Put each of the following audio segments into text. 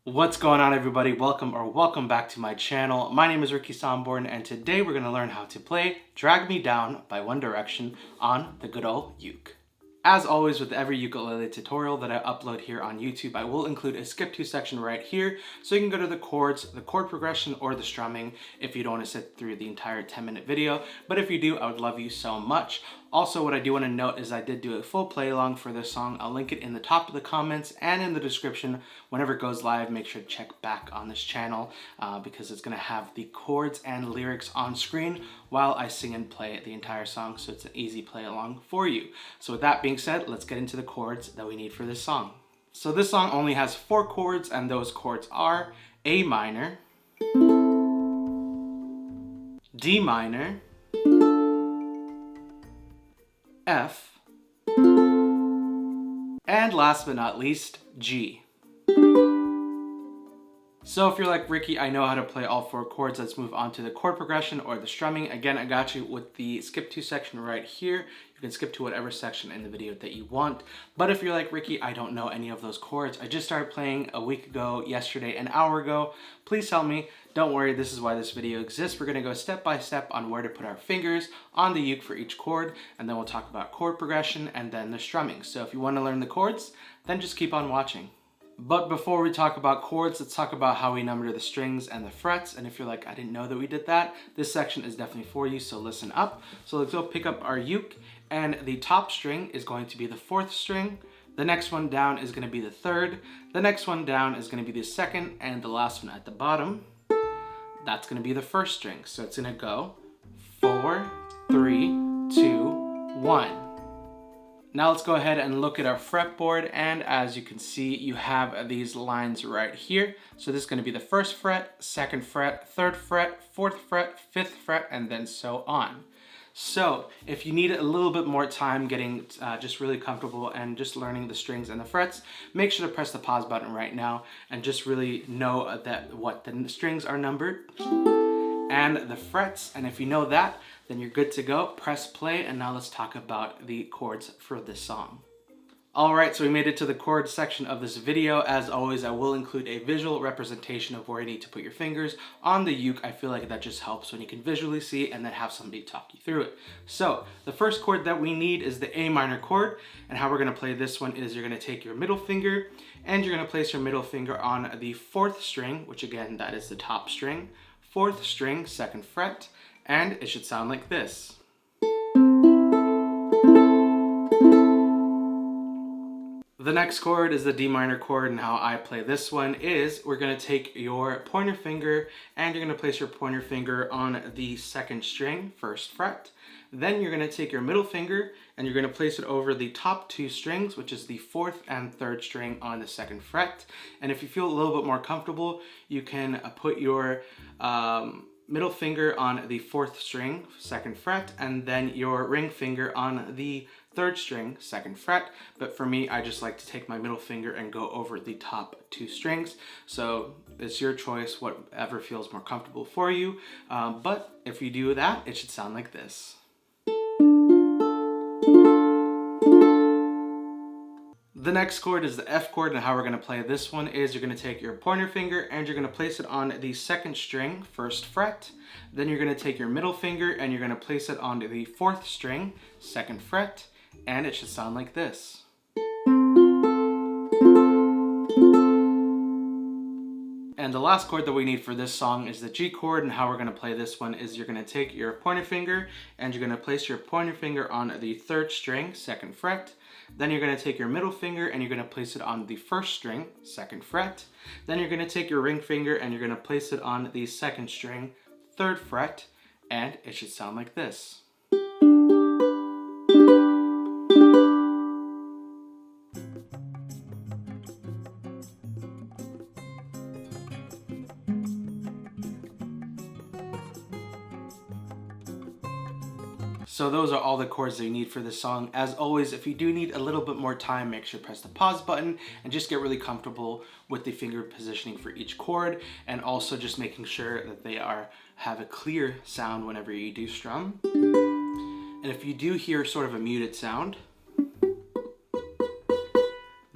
What's going on, everybody? Welcome back to my channel. My name is Ricky Somborn, and today we're going to learn how to play Drag Me Down by One Direction on the good old uke. As always with every ukulele tutorial that I upload here on YouTube, I will include a skip to section right here, so you can go to the chords, the chord progression, or the strumming if you don't want to sit through the entire 10-minute video. But if you do, I would love you so much. Also, what I do want to note is I did do a full play along for this song. I'll link it in the top of the comments and in the description. Whenever it goes live, make sure to check back on this channel because it's going to have the chords and lyrics on screen while I sing and play the entire song, so it's an easy play along for you. So with that being said, let's get into the chords that we need for this song. So this song only has 4 chords, and those chords are A minor, D minor, F, and last but not least, G. So if you're like, Ricky, I know how to play all 4 chords, let's move on to the chord progression or the strumming. Again, I got you with the skip to section right here. You can skip to whatever section in the video that you want. But if you're like, Ricky, I don't know any of those chords, I just started playing a week ago, yesterday, an hour ago, please help me. Don't worry, this is why this video exists. We're gonna go step by step on where to put our fingers on the uke for each chord, and then we'll talk about chord progression and then the strumming. So if you wanna learn the chords, then just keep on watching. But before we talk about chords, let's talk about how we number the strings and the frets. And if you're like, I didn't know that we did that, this section is definitely for you, so listen up. So let's go pick up our uke, and the top string is going to be the 4th string. The next one down is going to be the 3rd. The next one down is going to be the 2nd, and the last one at the bottom, that's going to be the 1st string. So it's going to go 4, 3, 2, 1. Now let's go ahead and look at our fretboard, and as you can see, you have these lines right here. So this is going to be the 1st fret, 2nd fret, 3rd fret, 4th fret, 5th fret, and then so on. So if you need a little bit more time getting just really comfortable and just learning the strings and the frets, make sure to press the pause button right now and just really know that what the strings are numbered and the frets. And if you know that, then you're good to go. Press play, and now let's talk about the chords for this song. Alright, so we made it to the chord section of this video. As always, I will include a visual representation of where you need to put your fingers on the uke. I feel like that just helps when you can visually see and then have somebody talk you through it. So the first chord that we need is the A minor chord, and how we're going to play this one is you're going to take your middle finger and you're going to place your middle finger on the 4th string, which again, that is the top string, 4th string, 2nd fret, and it should sound like this. The next chord is the D minor chord, and how I play this one is we're going to take your pointer finger and you're going to place your pointer finger on the 2nd string, 1st fret. Then you're going to take your middle finger and you're going to place it over the top 2 strings, which is the 4th and 3rd string on the 2nd fret. And if you feel a little bit more comfortable, you can put your middle finger on the 4th string, 2nd fret, and then your ring finger on the 3rd string, 2nd fret. But for me, I just like to take my middle finger and go over the top 2 strings. So it's your choice, whatever feels more comfortable for you. But if you do that, it should sound like this. The next chord is the F chord, and how we're going to play this one is you're going to take your pointer finger and you're going to place it on the 2nd string, 1st fret. Then you're going to take your middle finger and you're going to place it on the 4th string, 2nd fret, and it should sound like this. And the last chord that we need for this song is the G chord, and how we're going to play this one is you're going to take your pointer finger and you're going to place your pointer finger on the 3rd string, 2nd fret. Then you're going to take your middle finger and you're going to place it on the 1st string, 2nd fret. Then you're going to take your ring finger and you're going to place it on the 2nd string, 3rd fret, and it should sound like this. So those are all the chords that you need for this song. As always, if you do need a little bit more time, make sure to press the pause button and just get really comfortable with the finger positioning for each chord, and also just making sure that they have a clear sound whenever you do strum. And if you do hear sort of a muted sound,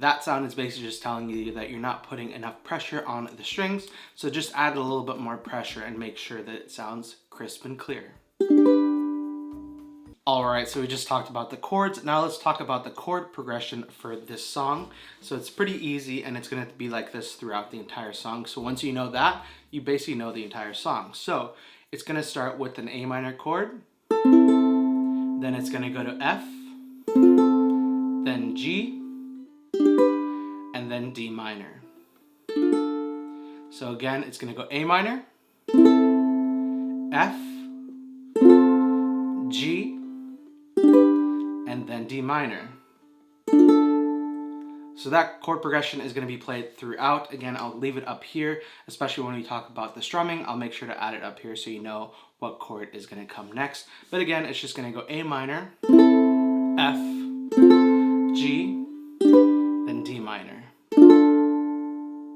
That sound is basically just telling you that you're not putting enough pressure on the strings. So just add a little bit more pressure and make sure that it sounds crisp and clear. Alright, so we just talked about the chords. Now let's talk about the chord progression for this song. So it's pretty easy and it's going to be like this throughout the entire song. So once you know that, you basically know the entire song. So it's going to start with an A minor chord, then it's going to go to F, then G, and then D minor. So again, it's going to go A minor, F, G, and then D minor. So that chord progression is going to be played throughout. Again, I'll leave it up here, especially when we talk about the strumming. I'll make sure to add it up here so you know what chord is going to come next. But again, it's just going to go A minor, F, G, then D minor.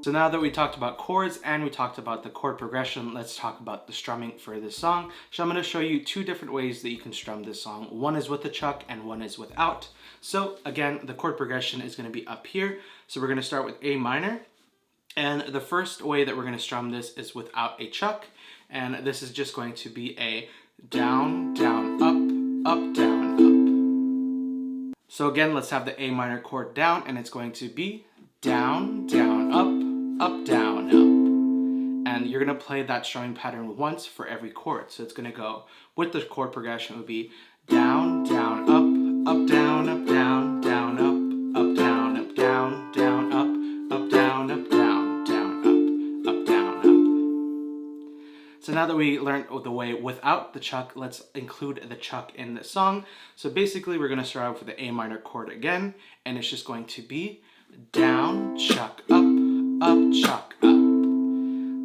So now that we talked about chords and we talked about the chord progression, let's talk about the strumming for this song. So I'm going to show you two different ways that you can strum this song. One is with the chuck and one is without. So again, the chord progression is going to be up here. So we're going to start with A minor. And the first way that we're going to strum this is without a chuck. And this is just going to be a down, down, up, down, up. So again, let's have the A minor chord down, and it's going to be down, down, up, down, up. And you're going to play that strumming pattern once for every chord. So it's going to go, with the chord progression, it would be down, down, up, down, down, down, up, down, down, down, up, down, down, down, up, down, up. So now that we learned the way without the chuck, let's include the chuck in the song. So basically, we're going to start out with the A minor chord again, and it's just going to be down, chuck, up, chuck, up.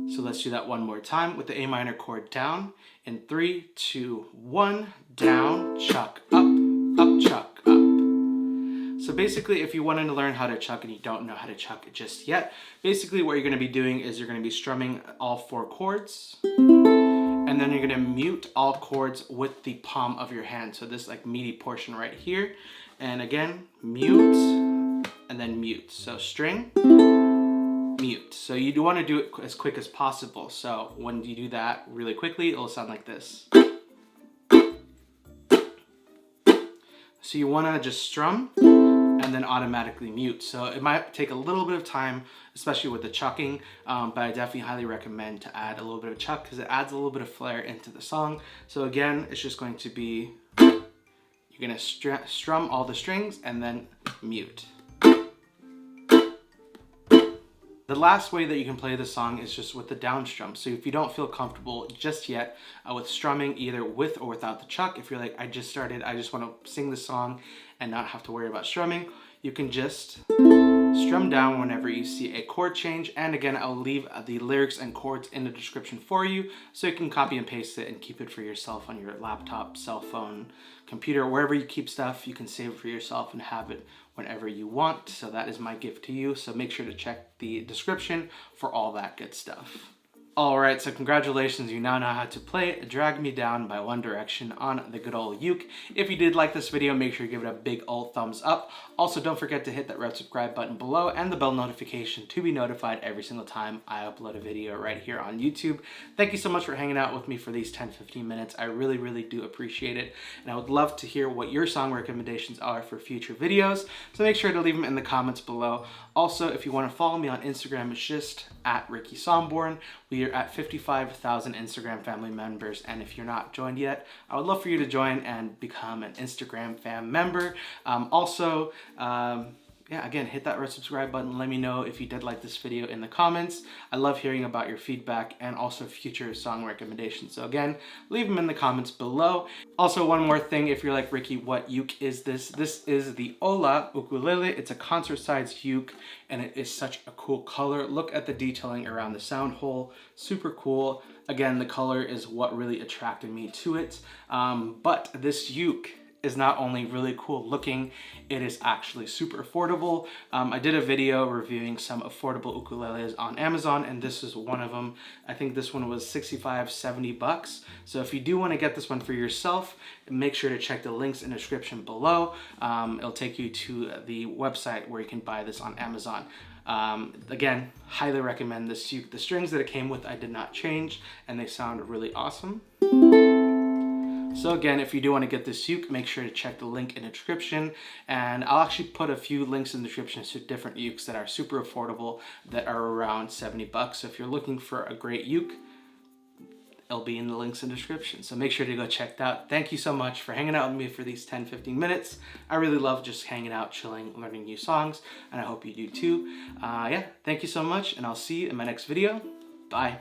So let's do that one more time with the A minor chord down. In 3, 2, 1, down, chuck, up, chuck, up. So basically, if you wanted to learn how to chuck and you don't know how to chuck just yet, basically what you're going to be doing is you're going to be strumming all 4 chords, and then you're going to mute all chords with the palm of your hand. So this like meaty portion right here, and again, mute, and then mute. So string, mute. So you do want to do it as quick as possible. So when you do that really quickly, it'll sound like this. So you want to just strum and then automatically mute. So it might take a little bit of time, especially with the chucking, but I definitely highly recommend to add a little bit of chuck because it adds a little bit of flair into the song. So again, it's just going to be, you're going to strum all the strings and then mute. The last way that you can play this song is just with the down strum. So if you don't feel comfortable just yet with strumming either with or without the chuck, if you're like, I just started, I just want to sing the song and not have to worry about strumming, you can just strum down whenever you see a chord change. And again, I'll leave the lyrics and chords in the description for you so you can copy and paste it and keep it for yourself on your laptop, cell phone, computer, wherever you keep stuff. You can save it for yourself and have it whenever you want. So that is my gift to you. So make sure to check the description for all that good stuff. Alright, so congratulations, you now know how to play Drag Me Down by One Direction on the good old uke. If you did like this video, make sure you give it a big old thumbs up. Also, don't forget to hit that red subscribe button below and the bell notification to be notified every single time I upload a video right here on YouTube. Thank you so much for hanging out with me for these 10-15 minutes. I really, really do appreciate it. And I would love to hear what your song recommendations are for future videos. So make sure to leave them in the comments below. Also, if you want to follow me on Instagram, it's just at Ricky Somborn. We are at 55,000 Instagram family members, and if you're not joined yet, I would love for you to join and become an Instagram fam member. Yeah, again, hit that red subscribe button. Let me know if you did like this video in the comments. I love hearing about your feedback and also future song recommendations. So again, leave them in the comments below. Also, one more thing, if you're like, Ricky, what uke is this? This is the Hola ukulele. It's a concert-sized uke, and it is such a cool color. Look at the detailing around the sound hole. Super cool. Again, the color is what really attracted me to it. But this uke is not only really cool looking, it is actually super affordable. I did a video reviewing some affordable ukuleles on Amazon, and this is one of them. I think this one was 65, 70 bucks. So if you do want to get this one for yourself, make sure to check the links in the description below. It'll take you to the website where you can buy this on Amazon. Again, highly recommend this uke. The strings that it came with I did not change, and they sound really awesome. So again, if you do want to get this uke, make sure to check the link in the description, and I'll actually put a few links in the description to different ukes that are super affordable that are around 70 bucks. So if you're looking for a great uke, it'll be in the links in the description. So make sure to go check that out. Thank you so much for hanging out with me for these 10-15 minutes. I really love just hanging out, chilling, learning new songs, and I hope you do too. Yeah, thank you so much, and I'll see you in my next video. Bye.